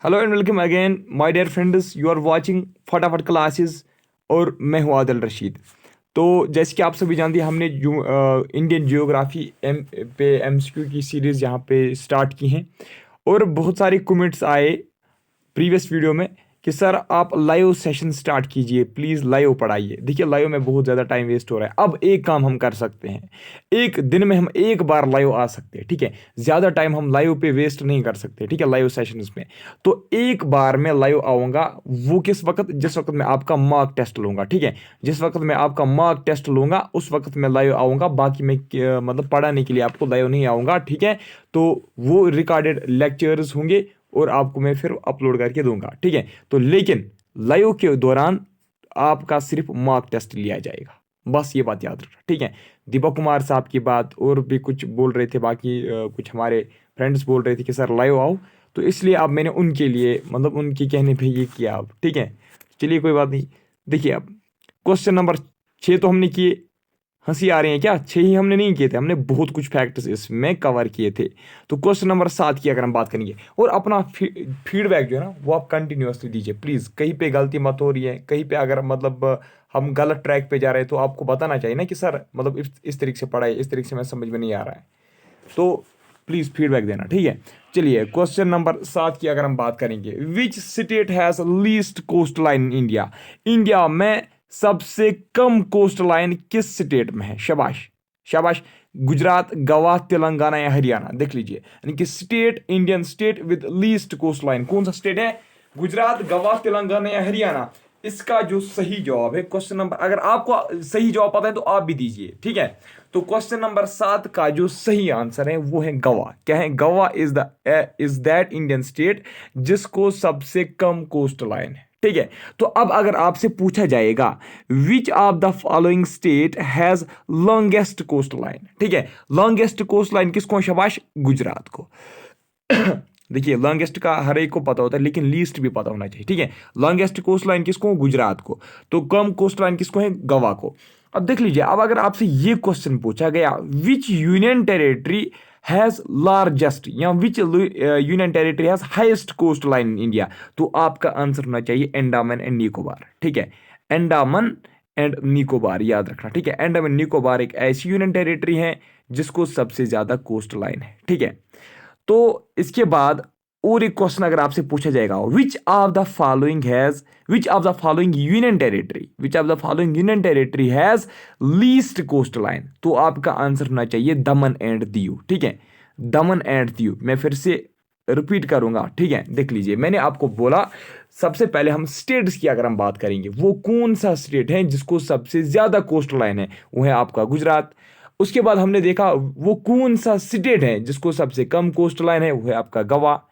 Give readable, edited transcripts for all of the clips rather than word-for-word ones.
Hello and welcome again my dear friends, you are watching Fatafat classes और मैं हूं आदिल रशीद। तो जैसे कि आप सभी जानते हैं, हमने जो इंडियन जियोग्राफी पे एमसीक्यू की सीरीज़ यहाँ पे स्टार्ट की हैं और बहुत सारे कमेंट्स आए प्रीवियस वीडियो में कि सर आप लाइव सेशन स्टार्ट कीजिए, प्लीज़ लाइव पढ़ाइए। देखिए, लाइव में बहुत ज़्यादा टाइम वेस्ट हो रहा है। अब एक काम हम कर सकते हैं, एक दिन में हम एक बार लाइव आ सकते हैं, ठीक है। ज़्यादा टाइम हम लाइव पे वेस्ट नहीं कर सकते, ठीक है, लाइव सेशंस में। तो एक बार मैं लाइव आऊँगा, वो किस वक्त? जिस वक्त मैं आपका मार्क टेस्ट लूँगा, ठीक है। जिस वक्त मैं आपका मार्क टेस्ट लूँगा उस वक्त मैं लाइव आऊँगा। बाकी मैं मतलब पढ़ाने के लिए आपको लाइव नहीं आऊँगा, ठीक है। तो वो रिकॉर्डेड लेक्चर्स होंगे और आपको मैं फिर अपलोड करके दूंगा, ठीक है। तो लेकिन लाइव के दौरान आपका सिर्फ मार्क टेस्ट लिया जाएगा, बस ये बात याद रखना, ठीक है। दीपक कुमार साहब की बात और भी कुछ बोल रहे थे, बाकी कुछ हमारे फ्रेंड्स बोल रहे थे कि सर लाइव आओ, तो इसलिए अब मैंने उनके लिए मतलब उनके कहने पे ये किया अब, ठीक है। चलिए कोई बात नहीं। देखिए, अब क्वेश्चन नंबर 6 तो हमने किए। हंसी आ रही है क्या? 6 ही हमने नहीं किए थे, हमने बहुत कुछ फैक्ट्स इसमें कवर किए थे। तो क्वेश्चन नंबर 7 की अगर हम बात करेंगे, और अपना फीडबैक जो है ना वो आप कंटिन्यूअसली दीजिए प्लीज़। कहीं पे गलती मत हो रही है, कहीं पे अगर मतलब हम गलत ट्रैक पे जा रहे हैं तो आपको बताना चाहिए ना कि सर मतलब इस तरीके से पढ़ाई, इस तरीके से मैं समझ में नहीं आ रहा है। तो प्लीज़ फीडबैक देना, ठीक है। चलिए क्वेश्चन नंबर 7 की अगर हम बात करेंगे, which state has least coast line in India? India में सबसे कम कोस्ट लाइन किस स्टेट में है? शाबाश शाबाश। गुजरात, गोवा, तेलंगाना या हरियाणा? देख लीजिए, यानी कि state, Indian state with least coastline कौन सा स्टेट है? गुजरात, गोवा, तेलंगाना या हरियाणा? इसका जो सही जवाब है क्वेश्चन नंबर, अगर आपको सही जवाब पता है तो आप भी दीजिए, ठीक है। तो क्वेश्चन नंबर 7 का जो सही आंसर है वो है गोवा। क्या है? Goa is that Indian state जिसको सबसे कम कोस्ट लाइन है, ठीक है। तो अब अगर आपसे पूछा जाएगा which of the following state has longest coast line, ठीक है। लॉन्गेस्ट कोस्ट लाइन किसको? शाबाश, गुजरात को। देखिए, लॉन्गेस्ट का हर एक को पता होता है, लेकिन लीस्ट भी पता होना चाहिए, ठीक है। लॉन्गेस्ट कोस्ट लाइन किसको? गुजरात को। तो कम कोस्ट लाइन किसको है? गोवा को। अब देख लीजिए, अब अगर आपसे ये क्वेश्चन पूछा गया which union territory has largest या which union territory has highest coast line in India, तो आपका आंसर होना चाहिए अंडमान एंड निकोबार, ठीक है। अंडमान एंड निकोबार याद रखना, ठीक है। अंडमान निकोबार एक ऐसी यूनियन टेरिटरी है जिसको सबसे ज्यादा कोस्ट लाइन है, ठीक है। तो इसके बाद और एक क्वेश्चन अगर आपसे पूछा जाएगा, which of the following union territory has least coastline, तो आपका आंसर होना चाहिए दमन एंड दीव, ठीक है। दमन एंड दीव, मैं फिर से रिपीट करूंगा, ठीक है। देख लीजिए, मैंने आपको बोला सबसे पहले हम स्टेट्स की अगर हम बात करेंगे, वो कौन सा स्टेट है जिसको सबसे ज्यादा कोस्ट लाइन है? वो है आपका गुजरात। उसके बाद हमने देखा वो कौन सा स्टेट है जिसको सबसे कम कोस्ट लाइन है? वो है आपका गोवा।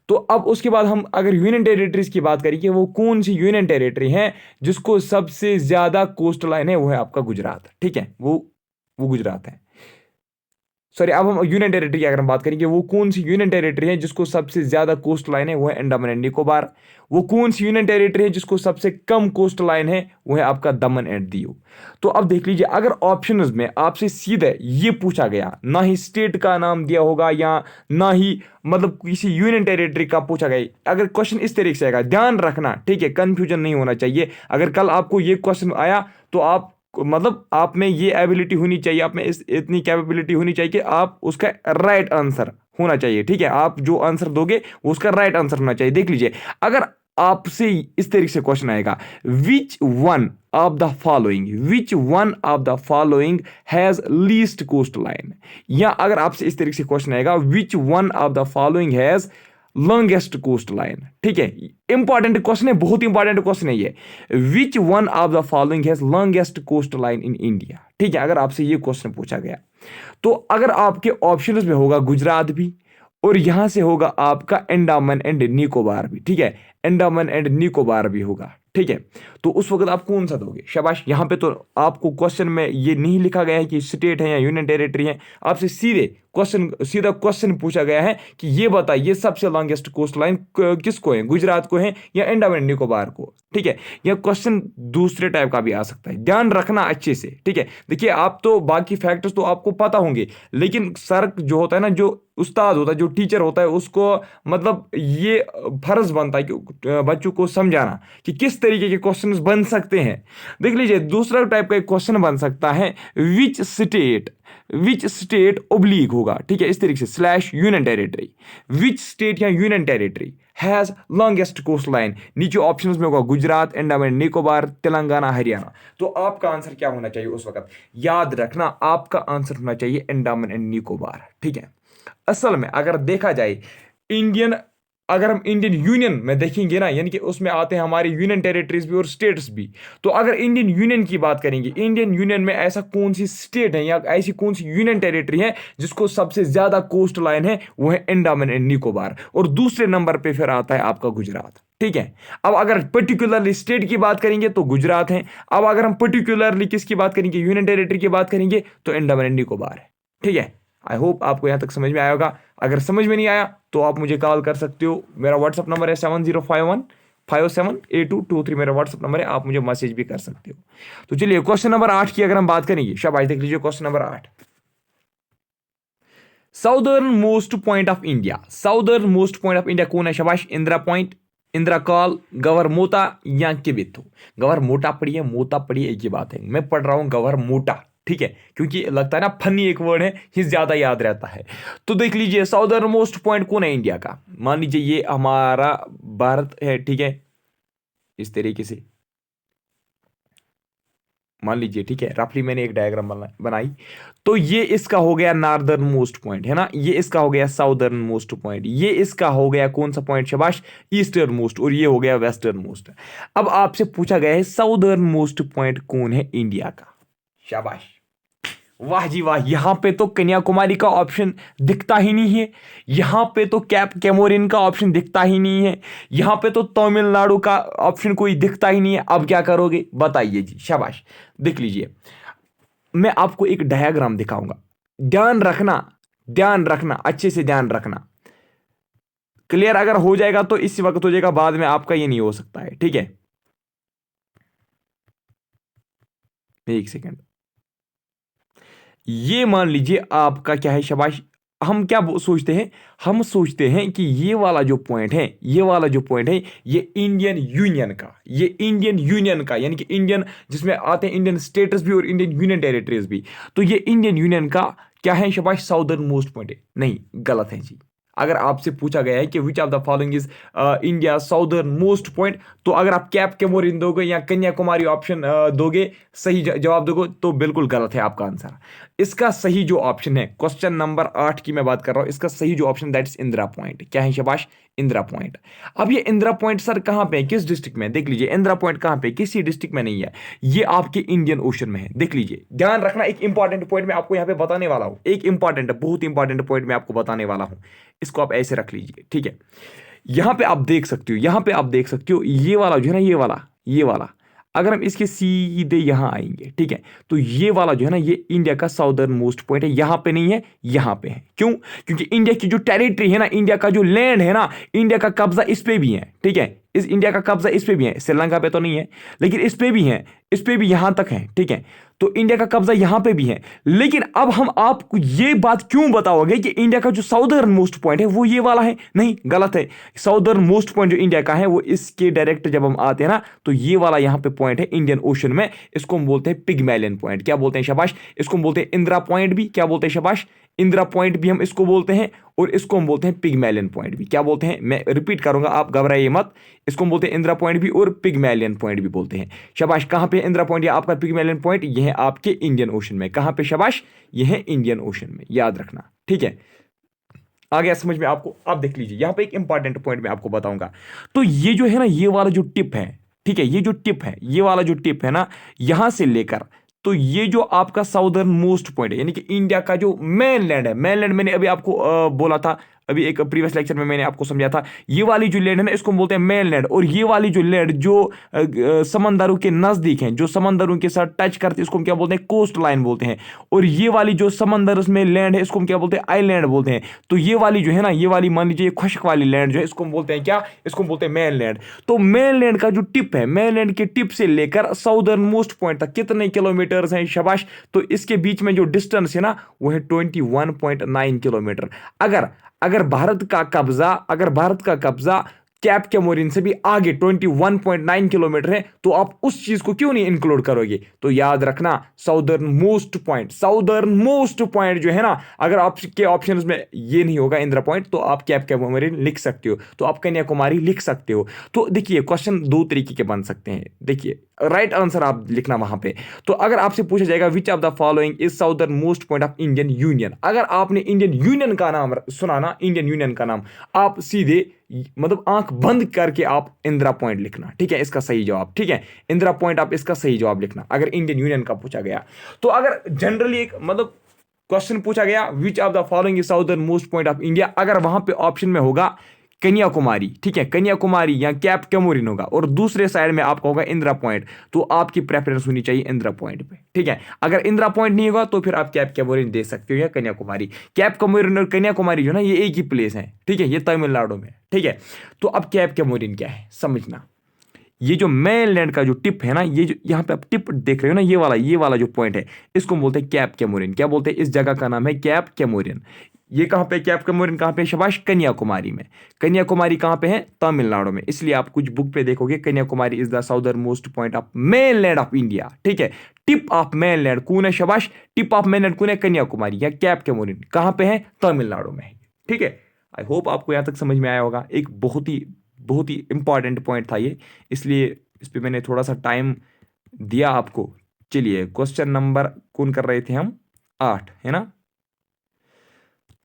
तो अब उसके बाद हम अगर यूनियन टेरिटरीज की बात करें कि वो कौन सी यूनियन टेरिटरी है जिसको सबसे ज्यादा कोस्ट लाइन है? वो है आपका गुजरात, ठीक है। वो गुजरात है। सॉरी, अब हम यूनियन टेरिटरी की अगर हम बात करेंगे, वो कौन सी यूनियन टेरिटरी है जिसको सबसे ज्यादा कोस्ट लाइन है? वो है अंडमान एंड निकोबार। वो कौन सी यूनियन टेरिटरी है जिसको सबसे कम कोस्ट लाइन है? वो है आपका दमन एंड दीव। तो अब देख लीजिए, अगर ऑप्शंस में आपसे सीधे ये पूछा गया, ना ही स्टेट का नाम दिया होगा या ना ही मतलब किसी यूनियन टेरिटरी का पूछा गया, अगर क्वेश्चन इस तरीके से आएगा, ध्यान रखना, ठीक है, कंफ्यूजन नहीं होना चाहिए। अगर कल आपको ये क्वेश्चन आया तो आप मतलब आप में ये एबिलिटी होनी चाहिए, आप में इतनी कैपेबिलिटी होनी चाहिए कि आप उसका राइट आंसर होना चाहिए, ठीक है। आप जो आंसर दोगे वो उसका राइट आंसर होना चाहिए। देख लीजिए, अगर आपसे इस तरीके से क्वेश्चन आएगा, which one of the following has least coastline, या अगर आपसे इस तरीके से क्वेश्चन आएगा, which one of the following has longest coast line, ठीक है। इंपॉर्टेंट क्वेश्चन है, बहुत इंपॉर्टेंट क्वेश्चन है ये। Which one of the following has longest coast line in India, ठीक है। अगर आपसे ये क्वेश्चन पूछा गया तो अगर आपके ऑप्शंस में होगा गुजरात भी और यहां से होगा आपका अंडमान एंड निकोबार भी, ठीक है। अंडमान एंड निकोबार भी होगा, ठीक है। तो उस वक्त आप कौन सा दोगे? शाबाश। यहां पे तो आपको क्वेश्चन में ये नहीं लिखा गया है कि स्टेट है या यूनियन टेरिटरी है, आपसे सीधे क्वेश्चन, सीधा क्वेश्चन पूछा गया है कि ये बताइए सबसे लॉन्गेस्ट कोस्ट लाइन किसको है, गुजरात को है या अंडमान एंड निकोबार को। ठीक है, यह क्वेश्चन दूसरे टाइप का भी आ सकता है, ध्यान रखना अच्छे से। ठीक है, देखिए आप तो बाकी फैक्टर्स तो आपको पता होंगे, लेकिन सर जो होता है ना, जो उस्ताद होता है, जो टीचर होता है, उसको मतलब ये फर्ज बनता है कि बच्चों को समझाना कि किस तरीके के क्वेश्चंस बन सकते हैं। देख लीजिए, दूसरा टाइप का एक क्वेश्चन बन सकता है, विच स्टेट ओब्लिक होगा। ठीक है, इस तरीके से slash union territory, which state या union territory has longest coast line. नीचे ऑप्शंस में होगा गुजरात, अंडमान एंड निकोबार, तेलंगाना, हरियाणा। तो आपका आंसर क्या होना चाहिए उस वक्त, याद रखना आपका आंसर होना चाहिए अंडमान एंड निकोबार। ठीक है, असल में अगर देखा जाए अगर हम इंडियन यूनियन में देखेंगे ना, यानी कि उसमें आते हैं हमारी यूनियन टेरिटरीज भी और स्टेट्स भी। तो अगर इंडियन यूनियन की बात करेंगे, इंडियन यूनियन में ऐसा कौन सी स्टेट है या ऐसी कौन सी यूनियन टेरिटरी है जिसको सबसे ज्यादा कोस्ट लाइन है, वो है अंडमान एंड निकोबार, और दूसरे नंबर पे फिर आता है आपका गुजरात। ठीक है, अब अगर पर्टिकुलरली स्टेट की बात करेंगे तो गुजरात है। अब अगर हम पर्टिकुलरली किसकी बात करेंगे, यूनियन टेरिटरी की बात करेंगे, तो अंडमान एंड निकोबार है। ठीक है, आई होप आपको यहां तक समझ में आया होगा। अगर समझ में नहीं आया तो आप मुझे कॉल कर सकते हो, मेरा व्हाट्सअप नंबर है 7051578223, मेरा व्हाट्सअप नंबर है, आप मुझे मैसेज भी कर सकते हो। तो चलिए क्वेश्चन नंबर 8 की अगर हम बात करेंगे, शाबाश, देख लीजिए question number 8। Southern most point of India, southern most point of India कौन है, शाबाश, इंदिरा पॉइंट, इंदिरा कॉल, गवर मोता या किबिथु। गवर मोटा पढ़िए, मोता पढ़िए, एक ही बात है, मैं पढ़ रहा हूं गवर मोटा। ठीक है, क्योंकि लगता है ना फनी एक वर्ड है, ये ज्यादा याद रहता है। तो देख लीजिए साउदर्न मोस्ट पॉइंट कौन है इंडिया का, मान लीजिए ये हमारा भारत है। ठीक है, इस तरीके से मान लीजिए, ठीक है, रफली मैंने एक डायग्राम बनाई। तो ये इसका हो गया नॉर्दर्न मोस्ट पॉइंट, है ना, ये इसका हो गया साउदर्न मोस्ट पॉइंट, ये इसका हो गया कौन सा पॉइंट, शाबाश, ईस्टर्न मोस्ट, और ये हो गया वेस्टर्न मोस्ट। अब आपसे पूछा गया है साउदर्न मोस्ट पॉइंट कौन है इंडिया का, शाबाश, वाह जी वाह। यहां पे तो कन्याकुमारी का ऑप्शन दिखता ही नहीं है, यहां पे तो कैप कैमोरिन का ऑप्शन दिखता ही नहीं है, यहां पे तो तमिलनाडु का ऑप्शन कोई दिखता ही नहीं है। अब क्या करोगे बताइए जी, शाबाश। देख लीजिए, मैं आपको एक डायग्राम दिखाऊंगा, ध्यान रखना अच्छे से, ध्यान रखना। क्लियर अगर हो जाएगा तो इसी वक्त हो जाएगा, बाद में आपका ये नहीं हो सकता है। ठीक है, एक सेकेंड, ये मान लीजिए आपका क्या है, शाबाश। हम क्या सोचते हैं, हम सोचते हैं कि ये वाला जो पॉइंट है, ये इंडियन यूनियन का, यानी कि इंडियन जिसमें आते हैं इंडियन स्टेट्स भी और इंडियन यूनियन टेरिटरीज भी। तो ये इंडियन यूनियन का क्या है, शाबाश, साउदर्न मोस्ट पॉइंट है। नहीं, गलत है जी। अगर आपसे पूछा गया है कि विच of the following is India southern most point, तो अगर आप कैप कैमोरिन दोगे या कन्याकुमारी ऑप्शन दोगे, सही जवाब दोगे, तो बिल्कुल गलत है आपका आंसर। इसका सही जो ऑप्शन है, क्वेश्चन नंबर 8 की मैं बात कर रहा हूं, इसका सही जो option that is Indira point. क्या है, शाबाश, इंदिरा पॉइंट। अब ये इंदिरा पॉइंट सर कहां पे है, किस डिस्ट्रिक्ट में, देख लीजिए इंदिरा पॉइंट कहां पे, किसी डिस्ट्रिक्ट में नहीं है, ये आपके इंडियन ओशन में है। देख लीजिए, ध्यान रखना, एक इंपॉर्टेंट पॉइंट मैं आपको यहां पे बताने वाला हूं, एक इंपॉर्टेंट, बहुत इंपॉर्टेंट पॉइंट मैं आपको बताने वाला हूं, इसको आप ऐसे रख लीजिए। ठीक है, यहां पे आप देख सकते हो, ये वाला जो है ना, ये वाला अगर हम इसके सीधे यहां आएंगे, ठीक है, तो ये वाला जो है ना, ये इंडिया का साउदर्न मोस्ट पॉइंट है, यहां पे नहीं है, यहां पे है। क्यों? क्योंकि इंडिया की जो टेरिटरी है ना, इंडिया का जो लैंड है ना, इंडिया का कब्जा इस पे भी है। ठीक है, इस इंडिया का कब्जा इस पे भी है, श्रीलंका पे तो नहीं है, लेकिन इस पे भी है, इस पे भी यहां तक है। ठीक है, तो इंडिया का कब्जा यहां पे भी है। लेकिन अब हम आपको ये बात क्यों बताओगे कि इंडिया का जो साउदर्न मोस्ट पॉइंट है वो ये वाला है? नहीं, गलत है। साउदर्न मोस्ट पॉइंट जो इंडिया का है वो इसके डायरेक्ट जब हम आते हैं ना, तो ये वाला यहां पे पॉइंट है इंडियन ओशन में, इसको हम बोलते हैं पिग्मेलियन पॉइंट। क्या बोलते हैं, शाबाश? इसको हम बोलते हैं इंदिरा पॉइंट भी। क्या बोलते हैं, शाबाश? इंदिरा पॉइंट भी हम इसको बोलते हैं, और इसको हम बोलते हैं पिग्मेलियन पॉइंट भी। क्या बोलते हैं, मैं रिपीट करूंगा, आप घबराइए मत। इसको हम बोलते हैं इंदिरा पॉइंट भी और पिग्मेलियन पॉइंट भी बोलते हैं। शाबाश, कहां पे इंदिरा पॉइंट या आपका पिग्मेलियन पॉइंट? ये है आपके इंडियन ओशन में। कहां पे, शाबाश? ये है इंडियन ओशन में, याद रखना। ठीक है, आ गया समझ में आपको? आप देख लीजिए, यहां पे एक इंपॉर्टेंट पॉइंट मैं आपको बताऊंगा। तो ये जो है ना, ये वाला जो टिप है, ठीक है, ये जो टिप है, ये वाला जो टिप है ना, यहां से लेकर, तो ये जो आपका साउदर्न मोस्ट पॉइंट है, यानी कि इंडिया का जो मेन लैंड है, मेन लैंड मैंने अभी आपको बोला था, अभी एक प्रीवियस लेक्चर में मैंने आपको समझाया था, ये वाली जो लैंड है ना इसको हम बोलते हैं मेन लैंड, और ये वाली जो लैंड जो समंदरों के नजदीक है, जो समंदरों के साथ टच करती है, इसको हम क्या बोलते हैं, कोस्ट लाइन बोलते हैं। और ये वाली जो समंदर में लैंड है इसको हम क्या बोलते हैं, आइलैंड बोलते हैं। तो ये वाली जो है ना, ये वाली मान लीजिए खुश्क वाली लैंड जो है इसको हम बोलते हैं क्या, इसको हम बोलते हैं मेन लैंड। तो मेन लैंड का जो टिप है, मेन लैंड के टिप से लेकर साउदर्न मोस्ट पॉइंट तक कितने किलोमीटर हैं, शाबाश। तो इसके बीच में जो डिस्टेंस है ना वो है 21.9 किलोमीटर। अगर अगर भारत का कब्जा कैप कैमोरिन से भी आगे 21.9 किलोमीटर है, तो आप उस चीज को क्यों नहीं इंक्लूड करोगे। तो याद रखना, साउदर्न मोस्ट पॉइंट जो है ना, अगर आपके ऑप्शंस में ये नहीं होगा इंदिरा पॉइंट, तो आप कैप कैमोरिन लिख सकते हो, तो आप कन्याकुमारी लिख सकते हो। तो देखिए क्वेश्चन दो तरीके के बन सकते हैं, देखिए राइट आंसर आप लिखना वहां पे। तो अगर आपसे पूछा जाएगा which of the following is southern most point of Indian union, अगर आपने इंडियन यूनियन का नाम सुना ना, इंडियन यूनियन का नाम, आप सीधे मतलब आंख बंद करके आप इंदिरा पॉइंट लिखना, ठीक है, इसका सही जवाब, ठीक है, इंदिरा पॉइंट आप इसका सही जवाब लिखना अगर इंडियन यूनियन का पूछा गया। तो अगर जनरली एक मतलब क्वेश्चन पूछा गया विच of the following is southern most point of India, अगर वहां पे ऑप्शन में होगा कन्याकुमारी, ठीक है, कन्याकुमारी या कैप कैमोरिन होगा, और दूसरे साइड में आपका होगा इंदिरा पॉइंट, तो आपकी प्रेफरेंस होनी चाहिए इंदिरा पॉइंट पे, ठीक है। अगर इंदिरा पॉइंट नहीं होगा तो फिर आप कैप कैमोरिन दे सकते हो या कन्याकुमारी। कैप कैमोरिन और कन्याकुमारी जो ना ये एक ही प्लेस है, ठीक है, ये तमिलनाडु में, ठीक है। तो अब कैप कैमोरिन क्या है समझना, ये जो मेन लैंड का जो टिप है ना, ये जो यहाँ पे आप टिप देख रहे हो ना, ये वाला जो पॉइंट है इसको हम बोलते हैं कैप कैमोरिन। क्या बोलते हैं, इस जगह का नाम है कैप कैमोरिन। ये कहाँ पे कैप कैमोरिन, कहाँ पे, शाबाश, कन्याकुमारी में। कन्याकुमारी कहाँ पे है, तमिलनाडु में। इसलिए आप कुछ बुक पे देखोगे Kanyakumari is the southern most point of main land of India, ठीक है। टिप ऑफ मेन लैंड कौन है, शाबाश, टिप ऑफ मेन लैंड कौन है, कन्याकुमारी या कैप कैमोरिन, कहाँ पे है, तमिलनाडु में है, ठीक है। आई होप आपको यहाँ तक समझ में आया होगा। एक बहुत ही इंपॉर्टेंट पॉइंट था ये, इसलिए इस पे मैंने थोड़ा सा टाइम दिया आपको। चलिए क्वेश्चन नंबर कौन कर रहे थे हम, 8 है ना।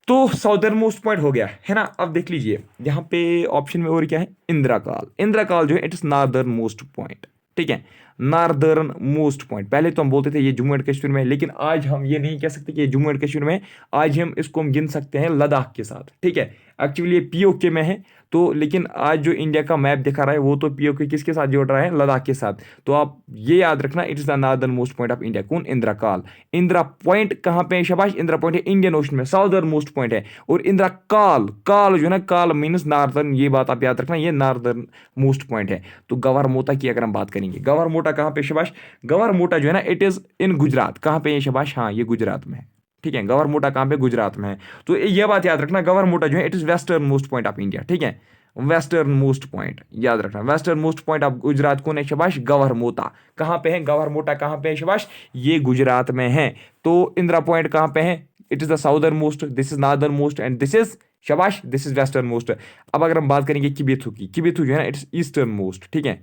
तो साउदर्न मोस्ट पॉइंट हो गया है ना। अब देख लीजिए यहाँ पे ऑप्शन में और क्या है, इंदिरा काल। इंदिरा काल जो है it is northern most point, ठीक है, नॉर्दर्न मोस्ट पॉइंट। पहले तो हम बोलते थे ये जम्मू एंड कश्मीर में, लेकिन आज हम ये नहीं कह सकते कि ये जम्मू एंड कश्मीर में है। आज हम गिन सकते हैं लद्दाख के साथ, ठीक है। एक्चुअली ये पीओके में है, तो लेकिन आज जो इंडिया का मैप दिखा रहा है वो तो पीओके किसके साथ जोड़ रहा है, लद्दाख के साथ। तो आप ये याद रखना, it is the northern most point of India, कौन, इंदिरा काल। इंदिरा पॉइंट कहाँ पे है, शाबाश, इंदिरा पॉइंट है इंडियन ओशन में, साउदर्न मोस्ट पॉइंट है। और इंदिरा काल, काल जो है ना, काल मीन्स नॉर्दर्न, ये बात आप याद रखना, ये नॉर्दर्न मोस्ट पॉइंट है। तो गवर मोटा की अगर हम बात करेंगे, गवर मोटा कहाँ पे, शाबाश, गवर मोटा जो है ना इट इज इन गुजरात, कहाँ पे है, शाबाश, हाँ ये गुजरात में है, ठीक है। गवर मोटा कहाँ पे, गुजरात में है। तो ये बात याद रखना, गवर मोटा जो है it is western most point of India, ठीक है, वेस्टर्न मोस्ट पॉइंट याद रखना। Western most point of Gujarat कौन है, शाबाश, गवर मोटा। कहाँ पे है गवर मोटा, कहाँ पे है, शाबाश, ये गुजरात में है। तो इंदिरा पॉइंट कहाँ पे है, it is the southern most, this is northern most and this is, शाबाश, दिस इज वेस्टर्न मोस्ट। अब अगर हम बात करेंगे किबेथु की, किबेथु जो है ना इट इज ईस्टर्न मोस्ट, ठीक है,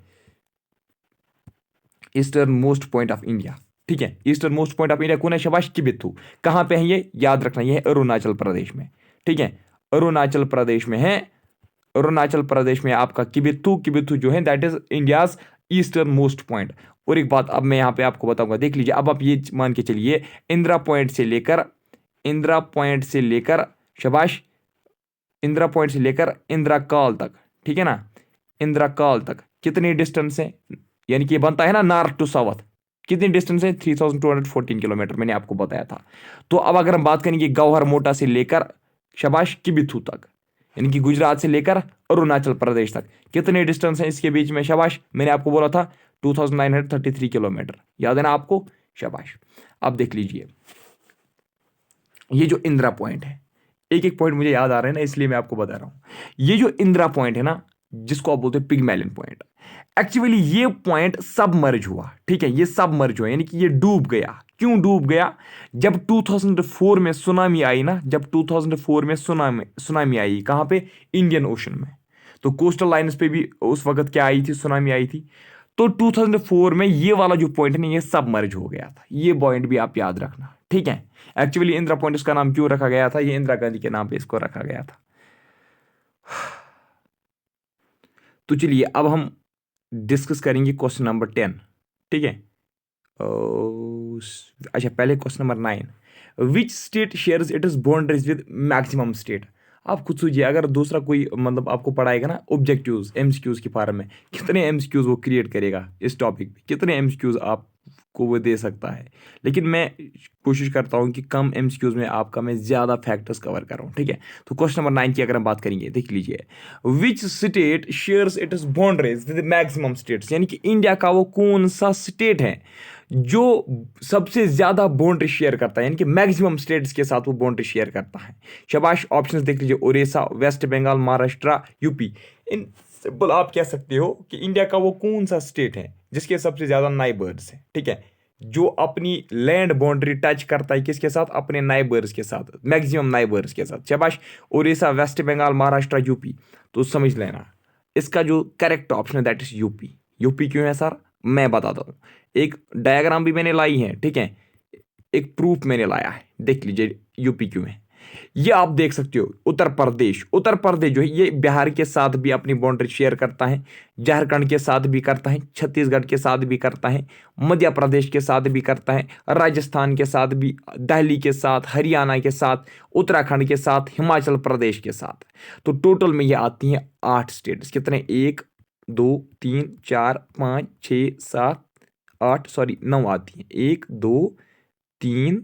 eastern most point of India, ठीक है। Eastern most point of India कौन है, शाबाश, किबेथु। कहाँ पे है ये, याद रखना, ये है अरुणाचल प्रदेश में, ठीक है, अरुणाचल प्रदेश में है। अरुणाचल प्रदेश में आपका किबेथु, किबेथु जो है that is India's eastern most point. और एक बात अब मैं यहाँ पे आपको बताऊंगा, देख लीजिए, अब आप ये मान के चलिए इंदिरा पॉइंट से लेकर, इंदिरा पॉइंट से लेकर, शाबाश, इंदिरा पॉइंट से लेकर इंदिरा काल तक, ठीक है ना, इंदिरा काल तक कितनी डिस्टेंस है, यानी कि ये बनता है ना नॉर्थ टू साउथ, कितनी डिस्टेंस है, 3214 किलोमीटर मैंने आपको बताया था। तो अब अगर हम बात करेंगे गौहर मोटा से लेकर, शाबाश, किबिथु तक, यानी कि गुजरात से लेकर अरुणाचल प्रदेश तक कितने डिस्टेंस है इसके बीच में, शाबाश, मैंने आपको बोला था 2933 किलोमीटर, याद है ना आपको, शाबाश। अब देख लीजिए ये जो इंदिरा पॉइंट है, एक एक पॉइंट मुझे याद आ रहे हैं ना, इसलिए मैं आपको बता रहा हूं। ये जो इंदिरा पॉइंट है ना, जिसको आप बोलते हैं पिगमेलियन पॉइंट, एक्चुअली ये पॉइंट सबमर्ज हुआ, ठीक है, ये सबमर्ज हुआ, यानी कि ये डूब गया। क्यों डूब गया, जब 2004 में सुनामी आई ना, जब 2004 में सुनामी आई, कहां पे, इंडियन ओशन में। तो कोस्टल लाइन्स पे भी उस वक्त क्या आई थी, सुनामी आई थी। तो 2004 में ये वाला जो पॉइंट है ना, ये सबमर्ज हो गया था। ये पॉइंट भी आप याद रखना, ठीक है। एक्चुअली इंदिरा पॉइंट इसका नाम क्यों रखा गया था, ये इंदिरा गांधी के नाम पे इसको रखा गया था। तो चलिए अब हम डिस्कस करेंगे क्वेश्चन नंबर 10, ठीक है। अच्छा, पहले question number 9, which state shares it is boundaries with maximum state. आप खुद सोचिए, अगर दूसरा कोई मतलब आपको पढ़ाएगा ना ऑब्जेक्टिव्स एमसीक्यूज के फॉर्म में, कितने एमसीक्यूज वो क्रिएट करेगा इस टॉपिक पे, कितने एमसीक्यूज आपको वो दे सकता है। लेकिन मैं कोशिश करता हूँ कि कम एमसीक्यूज में आपका मैं ज़्यादा फैक्टर्स कवर कर रहा हूँ, ठीक है। तो क्वेश्चन नंबर 9 की अगर हम बात करेंगे, देख लीजिए, which state shares it's boundaries with maximum states, यानी कि इंडिया का वो कौन सा स्टेट है जो सबसे ज्यादा बाउंड्री शेयर करता है, यानी कि मैक्सिमम स्टेट्स के साथ वो बाउंड्री शेयर करता है। शाबाश, ऑप्शंस देख लीजिए, Orissa, West Bengal, Maharashtra, UP. In simple आप कह सकते हो कि इंडिया का वो कौन सा स्टेट है जिसके सबसे ज्यादा नाइबर्स हैं, ठीक है, जो अपनी लैंड बाउंड्री टच करता है किसके साथ, अपने नाइबर्स के साथ, मैक्सिमम नाइबर्स के साथ। शाबाश, उड़ीसा, वेस्ट बंगाल, महाराष्ट्र, यूपी। तो समझ लेना, इसका जो करेक्ट ऑप्शन है दैट इज यूपी। यूपी क्यों है सर, मैं बताता हूँ। एक डायग्राम भी मैंने लाई है, ठीक है, एक प्रूफ मैंने लाया है, देख लीजिए यूपी क्यों है। ये आप देख सकते हो, उत्तर प्रदेश, उत्तर प्रदेश जो है ये बिहार के साथ भी अपनी बाउंड्री शेयर करता है, झारखंड के साथ भी करता है, छत्तीसगढ़ के साथ भी करता है, मध्य प्रदेश के साथ भी करता है, राजस्थान के साथ भी, दिल्ली के साथ, हरियाणा के साथ, उत्तराखंड के साथ, हिमाचल प्रदेश के साथ। तो टोटल में ये आती हैं 8 स्टेट्स। कितने, 1 2 3 4 5 6 7 8, सॉरी 9 आती हैं। 1 2 3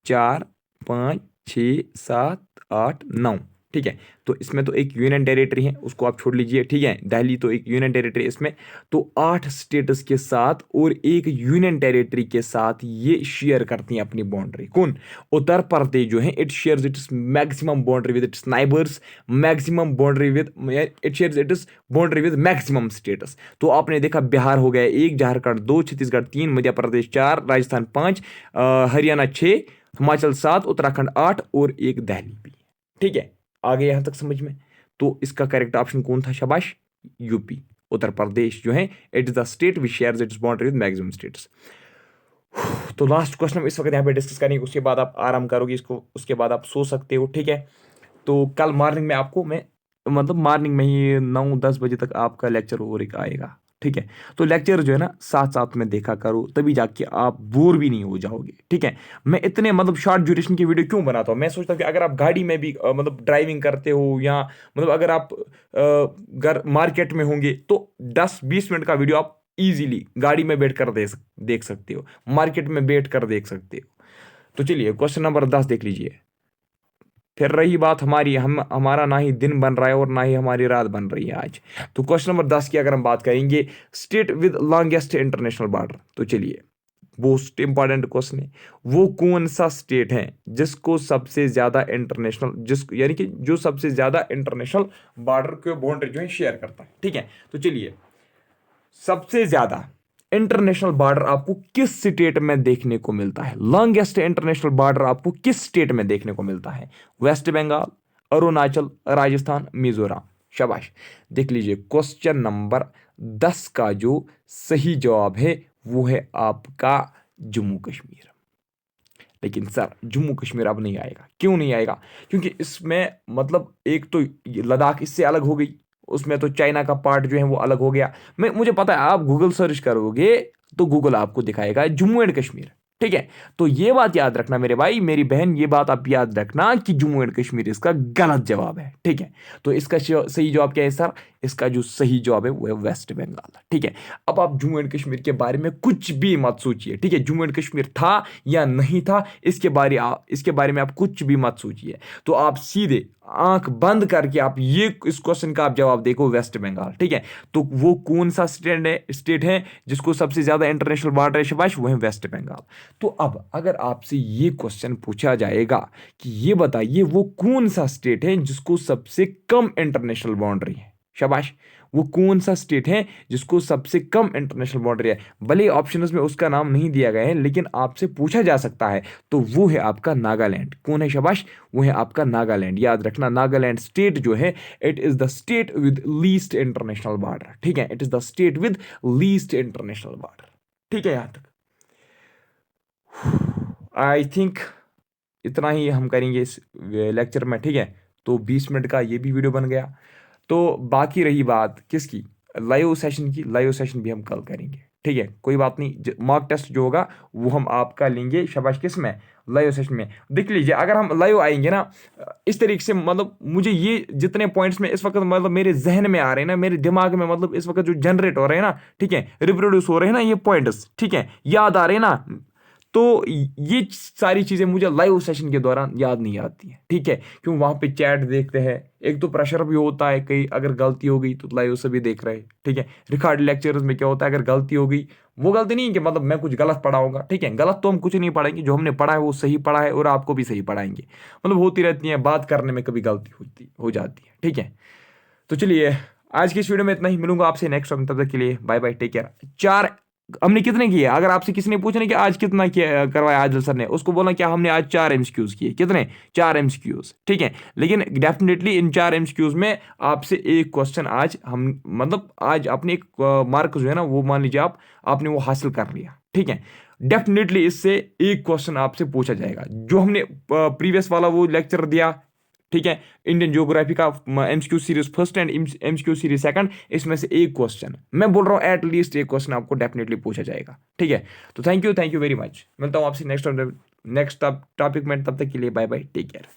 4 5 6 7 8 9, ठीक है। तो इसमें तो एक यूनियन टेरिटरी है, उसको आप छोड़ लीजिए, ठीक है, दिल्ली तो एक यूनियन टेरिटरी इसमें। तो 8 स्टेट्स के साथ और एक यूनियन टेरिटरी के साथ ये शेयर करती हैं अपनी बाउंड्री। कौन, उत्तर प्रदेश जो है, it shares its maximum boundary with its neighbours, maximum boundary with, it shares it's boundary with maximum states. तो आपने देखा, बिहार हो गया 1, झारखंड 2, छत्तीसगढ़ 3, मध्य प्रदेश 4, राजस्थान 5, हरियाणा 6, हिमाचल 7, उत्तराखंड 8 और एक दिल्ली भी, ठीक है। आगे यहां तक समझ में। तो इसका करेक्ट ऑप्शन कौन था, शाबाश, यूपी, उत्तर प्रदेश जो है, it is the state which shares it's boundary with maximum states. तो लास्ट क्वेश्चन हम इस वक्त यहाँ पे डिस्कस करेंगे, उसके बाद आप आराम करोगे इसको, उसके बाद आप सो सकते हो, ठीक है। तो कल मॉर्निंग में आपको मैं, मतलब मॉर्निंग में ही 9-10 बजे तक आपका लेक्चर और एक आएगा, ठीक है। तो लेक्चर जो है ना साथ साथ में देखा करो, तभी जाके आप बोर भी नहीं हो जाओगे, ठीक है। मैं इतने मतलब शॉर्ट ड्यूरेशन की वीडियो क्यों बनाता हूँ, मैं सोचता हूँ कि अगर आप गाड़ी में भी मतलब ड्राइविंग करते हो, या मतलब अगर आप घर मार्केट में होंगे, तो 10-20 मिनट का वीडियो आप इजीली गाड़ी में बैठ कर देख सकते हो, मार्केट में बैठ कर देख सकते हो। तो चलिए क्वेश्चन नंबर 10 देख लीजिए। फिर रही बात हमारी, हमारा ना ही दिन बन रहा है और ना ही हमारी रात बन रही है आज। तो क्वेश्चन नंबर 10 की अगर हम बात करेंगे, state with longest international border. तो चलिए, मोस्ट इंपॉर्टेंट क्वेश्चन है, वो कौन सा स्टेट है जिसको सबसे ज्यादा इंटरनेशनल, जिस यानी कि जो सबसे ज्यादा इंटरनेशनल बॉर्डर के बाउंड्री जो है शेयर करता है, ठीक है। तो चलिए, सबसे ज्यादा इंटरनेशनल बॉर्डर आपको किस स्टेट में देखने को मिलता है, लॉन्गेस्ट इंटरनेशनल बॉर्डर आपको किस स्टेट में देखने को मिलता है, वेस्ट बंगाल, अरुणाचल, राजस्थान, मिजोरम। शाबाश, देख लीजिए क्वेश्चन नंबर 10 का जो सही जवाब है वो है आपका जम्मू कश्मीर। लेकिन सर जम्मू कश्मीर अब नहीं आएगा, क्यों नहीं आएगा, क्योंकि इसमें मतलब एक तो लद्दाख इससे अलग हो गई, उसमें तो चाइना का पार्ट जो है वो अलग हो गया। मुझे पता है, आप गूगल सर्च करोगे तो गूगल आपको दिखाएगा जम्मू एंड कश्मीर, ठीक है। तो ये बात याद रखना मेरे भाई मेरी बहन, ये बात आप याद रखना कि जम्मू एंड कश्मीर इसका गलत जवाब है, ठीक है। तो इसका सही जवाब क्या है सर, इसका जो सही जवाब है वो है वेस्ट बंगाल, ठीक है। अब आप जम्मू एंड कश्मीर के बारे में कुछ भी मत सोचिए, ठीक है, जम्मू एंड कश्मीर था या नहीं था इसके बारे में आप कुछ भी मत सोचिए। तो आप सीधे आंख बंद करके आप ये इस क्वेश्चन का आप जवाब देखो, वेस्ट बंगाल, ठीक है। तो वो कौन सा स्टेट है जिसको सबसे ज्यादा इंटरनेशनल बॉर्डर है, शाबाश, वो है वेस्ट बंगाल। तो अब अगर आपसे ये क्वेश्चन पूछा जाएगा कि ये बताइए वो कौन सा स्टेट है जिसको सबसे कम इंटरनेशनल बाउंड्री है, शाबाश, वो कौन सा स्टेट है जिसको सबसे कम इंटरनेशनल बाउंड्री है। भले ऑप्शंस में उसका नाम नहीं दिया गया है, लेकिन आपसे पूछा जा सकता है, तो वो है आपका नागालैंड। कौन है, शाबाश, वो है आपका नागालैंड। याद रखना, नागालैंड स्टेट जो है, it is the state with least international border, ठीक है, it is the state with least international border, ठीक है। यहां तक आई थिंक इतना ही हम करेंगे इस लेक्चर में, ठीक है। तो 20 मिनट का ये भी वीडियो बन गया। तो बाकी रही बात किसकी, लाइव सेशन की, लाइव सेशन भी हम कल करेंगे, ठीक है, कोई बात नहीं। मॉक टेस्ट जो होगा वो हम आपका लेंगे, शाबाश, किस में, लाइव सेशन में। देख लीजिए अगर हम लाइव आएंगे ना इस तरीके से, मतलब मुझे ये जितने पॉइंट्स में इस वक्त मतलब मेरे जहन में आ रहे हैं ना, मेरे दिमाग में मतलब इस वक्त जो जनरेट हो रहे हैं ना, ठीक है, रिप्रोड्यूस हो रहे हैं ना ये पॉइंट्स, ठीक है, याद आ रहे हैं ना, तो ये सारी चीज़ें मुझे लाइव सेशन के दौरान याद नहीं आती हैं, ठीक है, क्यों वहाँ पे चैट देखते हैं, एक तो प्रेशर भी होता है, कहीं अगर गलती हो गई तो लाइव से भी देख रहे हैं, ठीक है। रिकॉर्ड लेक्चर्स में क्या होता है, अगर गलती हो गई, वो गलती नहीं है कि मतलब मैं कुछ गलत पढ़ाऊंगा, ठीक है, गलत तो हम कुछ नहीं पढ़ाएंगे, जो हमने पढ़ा है वो सही पढ़ा है और आपको भी सही पढ़ाएंगे, मतलब होती रहती है, बात करने में कभी गलती हो जाती है, ठीक है। तो चलिए आज की इस वीडियो में इतना ही, मिलूंगा आपसे नेक्स्ट टाइम, तब तक के लिए बाय बाय, टेक केयर। चार हमने कितने किए, अगर आपसे किसी ने पूछा कि आज कितना किया करवाया आदिल सर ने, उसको बोला क्या हमने आज 4 एमसीक्यूज किए, कितने 4 एमसीक्यूज, ठीक है। लेकिन डेफिनेटली इन 4 एमसीक्यूज में आपसे एक क्वेश्चन आज हम मतलब आज अपने एक मार्क जो है ना वो मान लीजिए आपने वो हासिल कर लिया, ठीक है। डेफिनेटली इससे एक क्वेश्चन आपसे पूछा जाएगा, जो हमने प्रीवियस वाला वो लेक्चर दिया, ठीक है, इंडियन ज्योग्राफी का MCQ series first and MCQ series second, इसमें से एक क्वेश्चन मैं बोल रहा हूँ एटलीस्ट एक क्वेश्चन आपको डेफिनेटली पूछा जाएगा, ठीक है। तो थैंक यू वेरी मच, मिलता हूँ आपसे नेक्स्ट टॉपिक में, तब तक के लिए बाय बाय, टेक केयर।